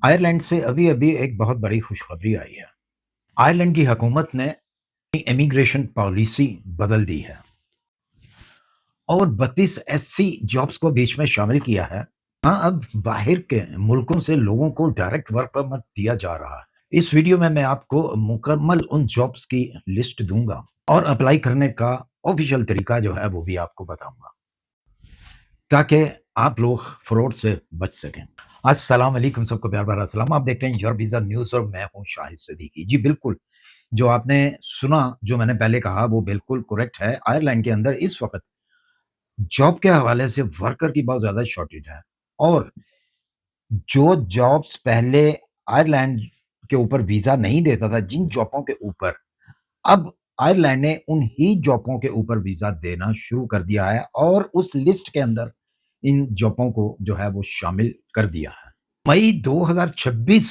Ireland से अभी-अभी एक बहुत बड़ी खुशखबरी आई है। आयरलैंड की हुकूमत ने इमिग्रेशन पॉलिसी बदल दी है और 32 एससी जॉब्स को बीच में शामिल किया है। हाँ, अब बाहर के मुल्कों से लोगों को डायरेक्ट वर्क परमिट दिया जा रहा है। इस वीडियो में मैं आपको मुकम्मल उन जॉब्स की लिस्ट दूँगा और अप्लाई करने का ऑफ़िशियल तरीका जो है वो भी आपको बताऊँगा, ताकि आप लोग फ्रॉड से बच सकें। अस्सलाम वालेकुम, सबको प्यार भरा सलाम। आप देख रहे हैं योर वीज़ा न्यूज़ और मैं हूँ शाहिद सिद्दीकी। जी बिल्कुल, जो आपने सुना, जो मैंने पहले कहा वो बिल्कुल करेक्ट है। आयरलैंड के अंदर इस वक़्त जॉब के हवाले से वर्कर की बहुत ज़्यादा शॉर्टेज है और जो जॉब्स पहले आयरलैंड के ऊपर वीज़ा नहीं देता था, जिन जॉबों के ऊपर, अब आयरलैंड ने उन्हीं जॉबों के ऊपर वीज़ा देना शुरू कर दिया है और उस लिस्ट के अंदर इन जॉबों को जो है वो शामिल कर दिया है। मई 2026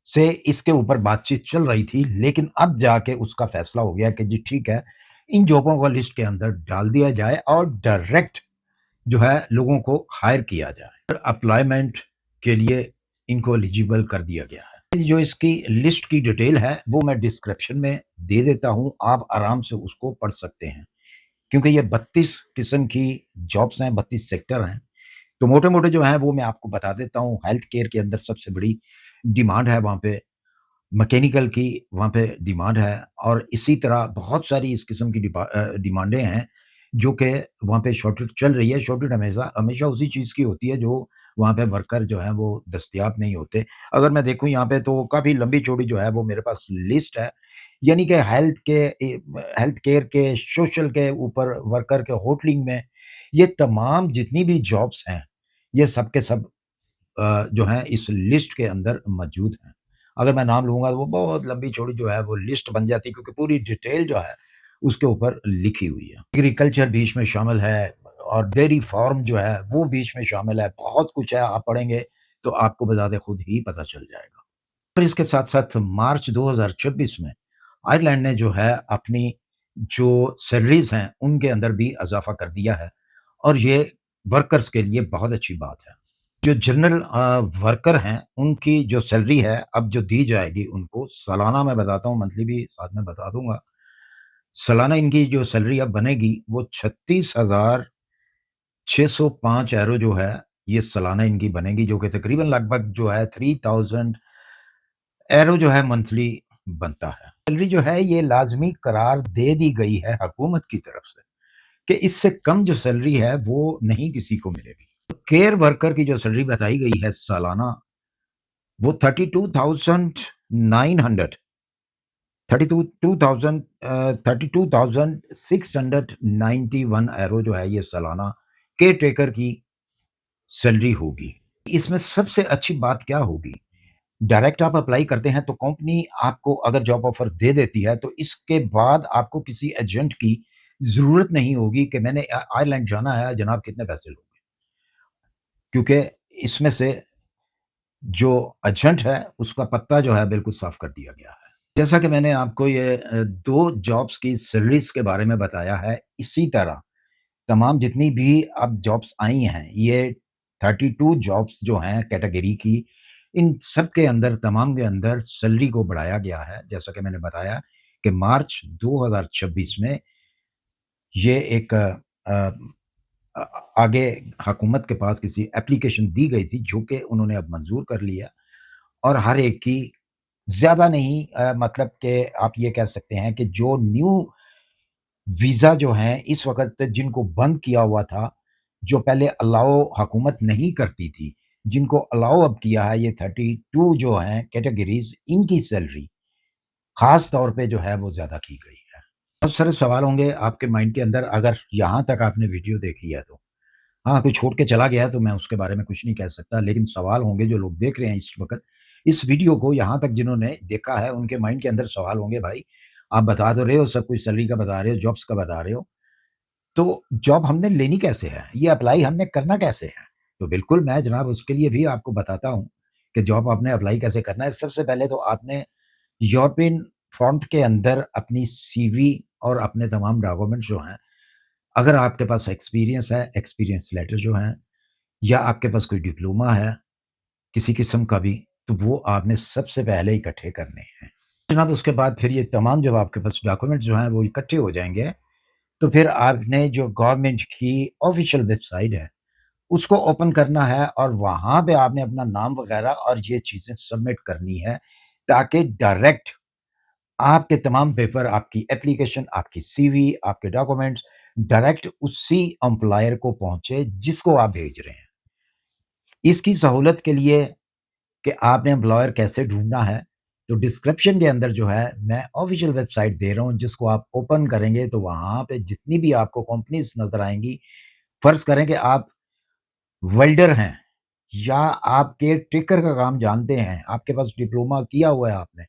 से इसके ऊपर बातचीत चल रही थी, लेकिन अब जाके उसका फैसला हो गया कि जी ठीक है, इन जॉबों को लिस्ट के अंदर डाल दिया जाए और डायरेक्ट जो है लोगों को हायर किया जाए। एम्प्लॉयमेंट के लिए इनको एलिजिबल कर दिया गया है। जो इसकी लिस्ट की डिटेल है, वो मैं डिस्क्रिप्शन में दे देता हूँ, आप आराम से उसको पढ़ सकते हैं। क्योंकि ये 32 किस्म की जॉब्स हैं, 32 सेक्टर हैं। तो मोटे-मोटे जो हैं वो मैं आपको बता देता हूँ। हेल्थ केयर के अंदर सबसे बड़ी डिमांड है वहाँ पे। मैकेनिकल की वहाँ पे डिमांड है और इसी तरह बहुत सारी इस किस्म की डिमांडें हैं, जो कि वहाँ पे शॉर्टेज चल रही है। शॉर्टेज हमेशा हमेशा उसी चीज़ की होती है जो वहाँ पे वर्कर जो हैं वो दस्तयाब नहीं होते। अगर मैं देखूँ यहाँ पे तो काफ़ी लंबी-चौड़ी जो है वो मेरे पास लिस्ट है। यानी कि हेल्थ केयर के, सोशल के ऊपर, वर्कर के, होटलिंग में, ये तमाम जितनी भी जॉब्स हैं, ये सब के सब जो हैं इस लिस्ट के अंदर मौजूद हैं। अगर मैं नाम लूँगा तो वो बहुत लंबी-चौड़ी जो है वो लिस्ट बन जाती है, क्योंकि पूरी डिटेल जो है उसके ऊपर लिखी हुई है। एग्रीकल्चर बीच में शामिल है और डेयरी फार्म जो है वो बीच में शामिल है। बहुत कुछ है, आप पढ़ेंगे तो आपको बज़ाते खुद ही पता चल जाएगा। और इसके साथ-साथ मार्च 2026 में आयरलैंड ने जो है अपनी जो सैलरीज़ हैं उनके अंदर भी इज़ाफ़ा कर दिया है और ये वर्कर्स के लिए बहुत अच्छी बात है। जो जनरल वर्कर हैं, उनकी जो सैलरी है, अब जो दी जाएगी उनको, सालाना मैं बताता हूँ, मंथली भी साथ में बता दूँगा। सालाना इनकी जो सैलरी अब बनेगी, वो 36,605 यूरो जो है, ये सालाना इनकी बनेगी, जो कि तकरीबन लगभग जो है 3000 यूरो जो है मंथली बनता है। सैलरी जो है, ये लाज़मी करार दे दी गई है हुकूमत की तरफ से कि इससे कम जो सैलरी है, वो नहीं किसी को मिलेगी। केयर वर्कर की जो सैलरी बताई गई है सालाना, वो 32,900 32,691 यूरो जो है ये सालाना केयर टेकर की सैलरी होगी। इसमें सबसे अच्छी बात क्या होगी? डायरेक्ट आप अप्लाई करते हैं तो कंपनी आपको अगर जॉब ऑफर दे देती है, तो इसके बाद आपको किसी एजेंट की ज़रूरत नहीं होगी कि मैंने आयरलैंड जाना है, जनाब कितने पैसे लोगे? क्योंकि इसमें से जो एजेंट है, उसका पत्ता जो है बिल्कुल साफ कर दिया गया है। जैसा कि मैंने आपको ये 2 जॉब्स की सैलरीज़ के बारे में बताया है, इसी तरह तमाम जितनी भी अब जॉब्स आई हैं, ये 32 जॉब्स जो हैं कैटेगरी की, इन सब के अंदर, तमाम के अंदर सैलरी को बढ़ाया गया है। जैसा कि मैंने बताया कि मार्च 2026 में ये एक अ, आगे हुकूमत के पास किसी एप्लीकेशन दी गई थी, जो कि उन्होंने अब मंज़ूर कर लिया और हर एक की ज़्यादा नहीं, मतलब कि आप ये कह सकते हैं कि जो न्यू वीज़ा जो हैं इस वक़्त जिनको बंद किया हुआ था, जो पहले अलाउ हुकूमत नहीं करती थी, जिनको अलाउ अब किया है, ये 32 जो हैं कैटेगरीज़, इनकी सैलरी ख़ास तौर पे जो है वो ज़्यादा की गई है। बहुत सारे सवाल होंगे आपके माइंड के अंदर, अगर यहाँ तक आपने वीडियो देखी है तो। हाँ, कोई छोड़ के चला गया है तो मैं उसके बारे में कुछ नहीं कह सकता, लेकिन सवाल होंगे, जो लोग देख रहे हैं इस वक़्त, इस वीडियो को यहाँ तक जिन्होंने देखा है, उनके माइंड के अंदर सवाल होंगे, भाई आप बता तो रहे हो, सब कुछ सैलरी का बता रहे हो, जॉब्स का बता रहे हो, तो जॉब हमने लेनी कैसे है? ये अप्लाई हमने करना कैसे है? तो बिल्कुल मैं जनाब उसके लिए भी आपको बताता हूँ कि जॉब आपने अप्लाई कैसे करना है। सबसे पहले तो आपने यूरोपियन फ़ॉन्ट के अंदर अपनी सीवी और अपने तमाम डॉक्यूमेंट्स जो हैं, अगर आपके पास एक्सपीरियंस है, एक्सपीरियंस लेटर जो हैं, या आपके पास कोई डिप्लोमा है किसी किस्म का भी, तो वो आपने सबसे पहले इकट्ठे करने हैं। जनाब उसके बाद फिर ये तमाम जब आपके पास डॉक्यूमेंट जो हैं वो इकट्ठे हो जाएँगे, तो फिर आपने जो गवर्नमेंट की ऑफ़िशियल वेबसाइट है, उसको ओपन करना है और वहाँ पे आपने अपना नाम वग़ैरह और ये चीज़ें सबमिट करनी है, ताकि डायरेक्ट आपके तमाम पेपर, आपकी एप्लीकेशन, आपकी सीवी, आपके डॉक्यूमेंट्स डायरेक्ट उसी एम्प्लॉयर को पहुँचे जिसको आप भेज रहे हैं। इसकी सहूलत के लिए कि आपने एम्प्लॉयर कैसे ढूँढना है, तो डिस्क्रिप्शन के अंदर जो है मैं ऑफ़िशियल वेबसाइट दे रहा हूँ जिसको आप ओपन करेंगे तो वहाँ पे जितनी भी आपको कंपनीज़ नज़र आएँगी, फ़र्ज़ करें कि आप वेल्डर हैं या आप केयरटेकर का काम जानते हैं, आपके पास डिप्लोमा किया हुआ है आपने,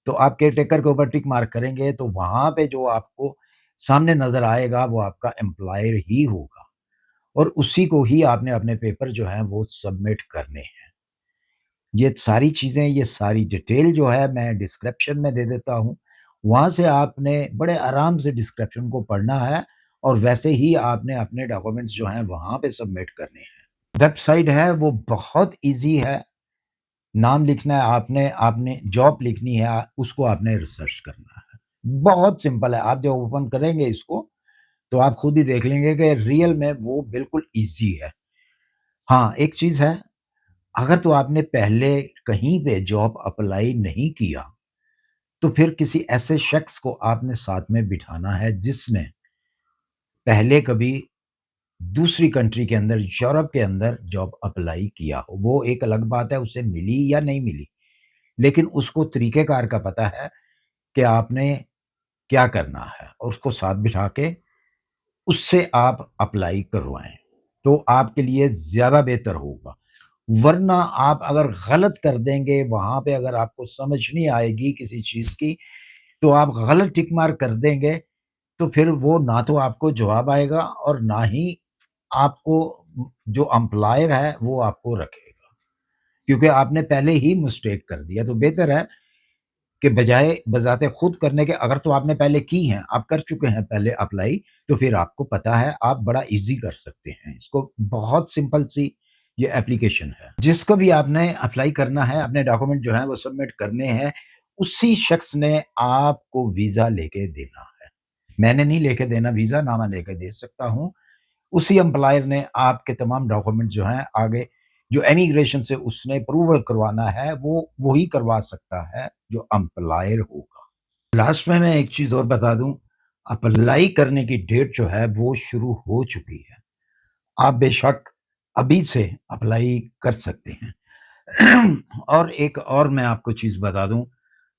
तो आप केयरटेकर के ऊपर टिक मार्क करेंगे तो वहाँ पे जो आपको सामने नज़र आएगा वो आपका एम्प्लॉयर ही होगा और उसी को ही आपने अपने पेपर जो हैं वो सबमिट करने हैं। ये सारी चीज़ें, ये सारी डिटेल जो है मैं डिस्क्रिप्शन में दे देता हूँ। वहाँ से आपने बड़े आराम से डिस्क्रिप्शन को पढ़ना है और वैसे ही आपने अपने डॉक्यूमेंट्स जो हैं वहाँ पे सबमिट करने हैं। वेबसाइट है वो बहुत ईज़ी है, नाम लिखना है आपने, आपने जॉब लिखनी है, उसको आपने रिसर्च करना है। बहुत सिंपल है, आप जब ओपन करेंगे इसको, तो आप खुद ही देख लेंगे कि रियल में वो बिल्कुल ईज़ी है। हाँ, एक चीज़ है, अगर तो आपने पहले कहीं पे जॉब अप्लाई नहीं किया, तो फिर किसी ऐसे शख्स को आपने साथ में बिठाना है जिसने पहले कभी दूसरी कंट्री के अंदर, यूरोप के अंदर जॉब अप्लाई किया हो। वो एक अलग बात है उसे मिली या नहीं मिली, लेकिन उसको तरीक़ेकार का पता है कि आपने क्या करना है और उसको साथ बिठा के उससे आप अप्लाई करवाएँ, तो आपके लिए ज़्यादा बेहतर होगा। वरना आप अगर गलत कर देंगे, वहाँ पे अगर आपको समझ नहीं आएगी किसी चीज़ की, तो आप गलत टिक मार्क कर देंगे, तो फिर वो ना तो आपको जवाब आएगा और ना ही आपको जो एम्प्लॉयर है, वो आपको रखेगा। क्योंकि आपने पहले ही मिस्टेक कर दिया, तो बेहतर है कि बजाय बज़ाते खुद करने के अगर तो आपने पहले की हैं, आप कर चुके हैं पहले अप्लाई, तो फिर आपको पता है, आप बड़ा ईज़ी कर सकते हैं इसको। बहुत सिंपल सी ये एप्लीकेशन है। जिसको भी आपने अप्लाई करना है, अपने डॉक्यूमेंट जो हैं वो सबमिट करने हैं, उसी शख्स ने आपको वीज़ा लेके देना है। मैंने नहीं लेके देना वीज़ा, ना मैं लेके दे सकता हूँ। उसी एम्प्लॉयर ने आपके तमाम डॉक्यूमेंट जो हैं आगे जो इमिग्रेशन से उसने अप्रूवल करवाना है, वो वही करवा सकता है जो एम्प्लॉयर होगा। लास्ट में मैं एक चीज़ और बता दूँ, अप्लाई करने की डेट जो है वो शुरू हो चुकी है। आप बेशक अभी से अप्लाई कर सकते हैं। और एक और मैं आपको चीज़ बता दूँ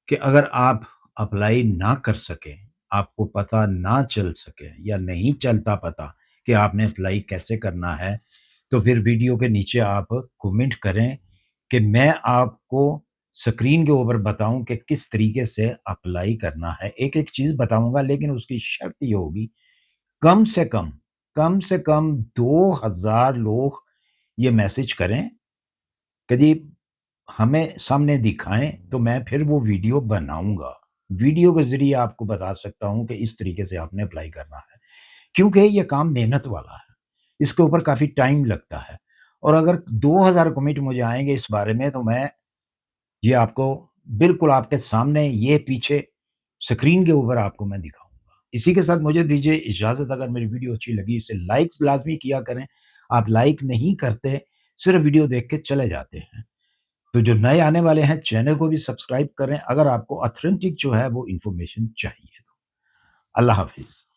कि अगर आप अप्लाई ना कर सकें, आपको पता ना चल सके या नहीं चलता पता कि आपने अप्लाई कैसे करना है, तो फिर वीडियो के नीचे आप कमेंट करें कि मैं आपको स्क्रीन के ऊपर बताऊँ कि किस तरीके से अप्लाई करना है। एक-एक चीज़ बताऊँगा लेकिन उसकी शर्त ये होगी, कम से कम, कम से कम 2000 लोग ये मैसेज करें कि जी हमें सामने दिखाएँ, तो मैं फिर वो वीडियो बनाऊँगा। वीडियो के ज़रिए आपको बता सकता हूँ कि इस तरीके से आपने अप्लाई करना है। क्योंकि ये काम मेहनत वाला है, इसके ऊपर काफ़ी टाइम लगता है और अगर 2000 कमेंट मुझे आएँगे इस बारे में तो मैं ये आपको बिल्कुल आपके सामने ये पीछे स्क्रीन के ऊपर आपको मैं दिखाऊँगा। इसी के साथ मुझे दीजिए इजाज़त अगर मेरी वीडियो अच्छी लगी इसे लाइक लाज़मी किया करें। आप लाइक नहीं करते, सिर्फ़ वीडियो देख के चले जाते हैं। तो जो नए आने वाले हैं चैनल को भी सब्सक्राइब करें अगर आपको ऑथेंटिक जो है वो इन्फॉर्मेशन चाहिए तो। अल्लाह हाफ़िज़।